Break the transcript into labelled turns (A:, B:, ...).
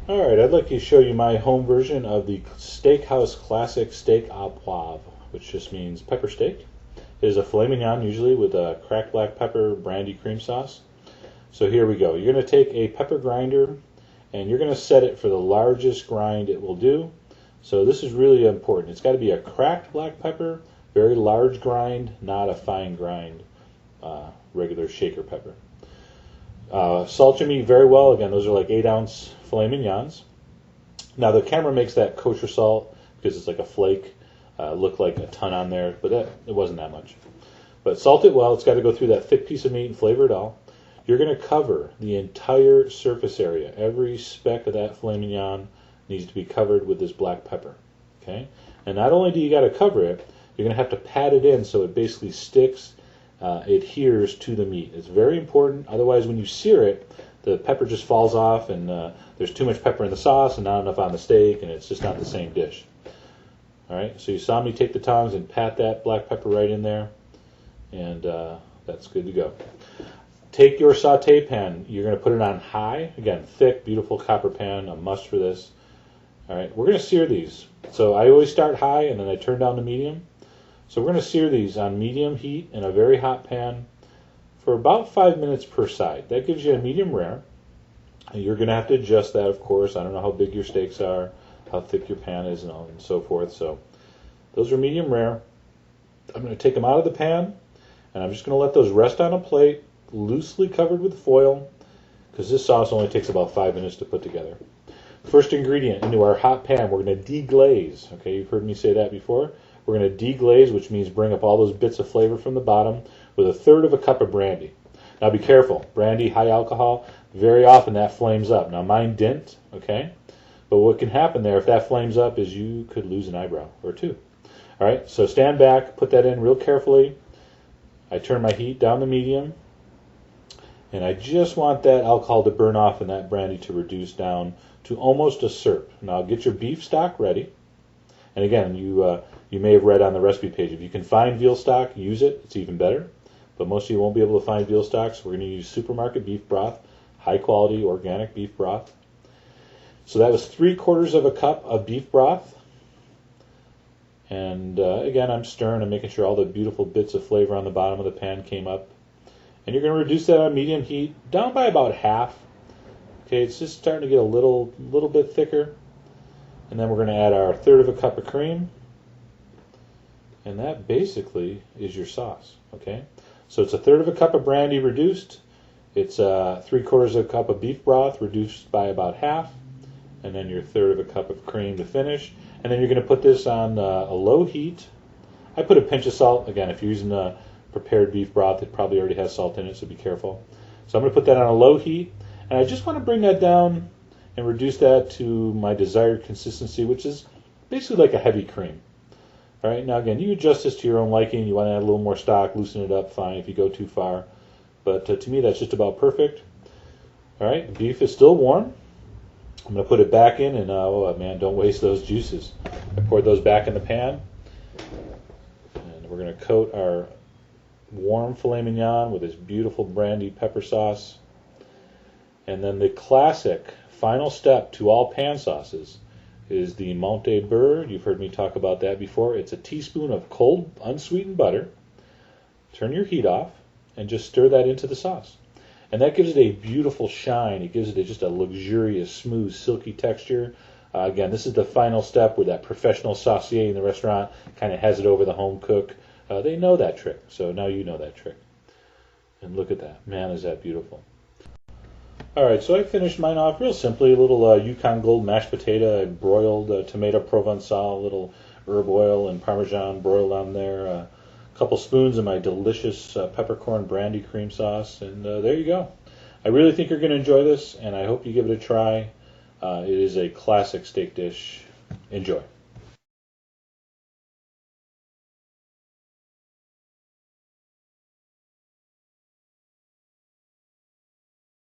A: Alright, I'd like to show you my home version of the Steakhouse Classic Steak au Poivre, which just means pepper steak. It is a filet mignon, usually with a cracked black pepper brandy cream sauce. So here we go. You're going to take a pepper grinder and you're going to set it for the largest grind it will do. So this is really important. It's got to be a cracked black pepper, very large grind, not a fine grind, regular shaker pepper. Salt your meat very well. Again, those are like 8-ounce filet mignons. Now the camera makes that kosher salt because it's like a flake. Look like a ton on there, but it wasn't that much. But salt it well. It's got to go through that thick piece of meat and flavor it all. You're going to cover the entire surface area. Every speck of that filet mignon needs to be covered with this black pepper. Okay? And not only do you got to cover it, you're going to have to pat it in so it basically sticks, adheres to the meat. It's very important. Otherwise, when you sear it, the pepper just falls off and there's too much pepper in the sauce and not enough on the steak, and it's just not the same dish. All right, so you saw me take the tongs and pat that black pepper right in there, and that's good to go. Take your saute pan. You're going to put it on high. Again, thick, beautiful copper pan, a must for this. All right, we're going to sear these. So I always start high and then I turn down to medium. So we're going to sear these on medium heat in a very hot pan for about 5 minutes per side. That gives you a medium rare. And you're going to have to adjust that, of course. I don't know how big your steaks are, how thick your pan is, and so forth. So those are medium rare. I'm going to take them out of the pan, and I'm just going to let those rest on a plate, loosely covered with foil, because this sauce only takes about 5 minutes to put together. First ingredient into our hot pan, we're going to deglaze. Okay, you've heard me say that before. We're going to deglaze, which means bring up all those bits of flavor from the bottom with 1/3 cup of brandy. Now be careful. Brandy, high alcohol, very often that flames up. Now mine didn't, okay? But what can happen there if that flames up is you could lose an eyebrow or two. All right, so stand back, put that in real carefully. I turn my heat down to medium. And I just want that alcohol to burn off and that brandy to reduce down to almost a syrup. Now get your beef stock ready. And again, you may have read on the recipe page, if you can find veal stock, use it. It's even better. But most of you won't be able to find veal stock, so we're going to use supermarket beef broth, high quality organic beef broth. So that was 3/4 cup of beef broth. And again, I'm stirring and making sure all the beautiful bits of flavor on the bottom of the pan came up. And you're going to reduce that on medium heat down by about half. Okay, it's just starting to get a little bit thicker. And then we're going to add our 1/3 cup of cream. And that basically is your sauce. Okay, so it's 1/3 cup of brandy reduced. It's 3/4 cup of beef broth reduced by about half. And then your 1/3 cup of cream to finish. And then you're going to put this on a low heat. I put a pinch of salt. Again, if you're using a prepared beef broth, it probably already has salt in it, so be careful. So I'm going to put that on a low heat, and I just want to bring that down and reduce that to my desired consistency, which is basically like a heavy cream. All right, now again, you adjust this to your own liking. You want to add a little more stock, loosen it up, fine if you go too far. But to me, that's just about perfect. All right, the beef is still warm. I'm going to put it back in, and oh man, don't waste those juices. I poured those back in the pan, and we're going to coat our warm filet mignon with this beautiful brandy pepper sauce. And then the classic final step to all pan sauces is the Monte Beurre. You've heard me talk about that before. It's a teaspoon of cold, unsweetened butter. Turn your heat off and just stir that into the sauce. And that gives it a beautiful shine. It gives it just a luxurious, smooth, silky texture. Again, this is the final step where that professional saucier in the restaurant kind of has it over the home cook. They know that trick, so now you know that trick. And look at that. Man, is that beautiful. All right, so I finished mine off real simply. A little Yukon Gold mashed potato, broiled tomato Provençal, a little herb oil and Parmesan broiled on there. A couple spoons of my delicious peppercorn brandy cream sauce, and there you go. I really think you're going to enjoy this, and I hope you give it a try. It is a classic steak dish. Enjoy.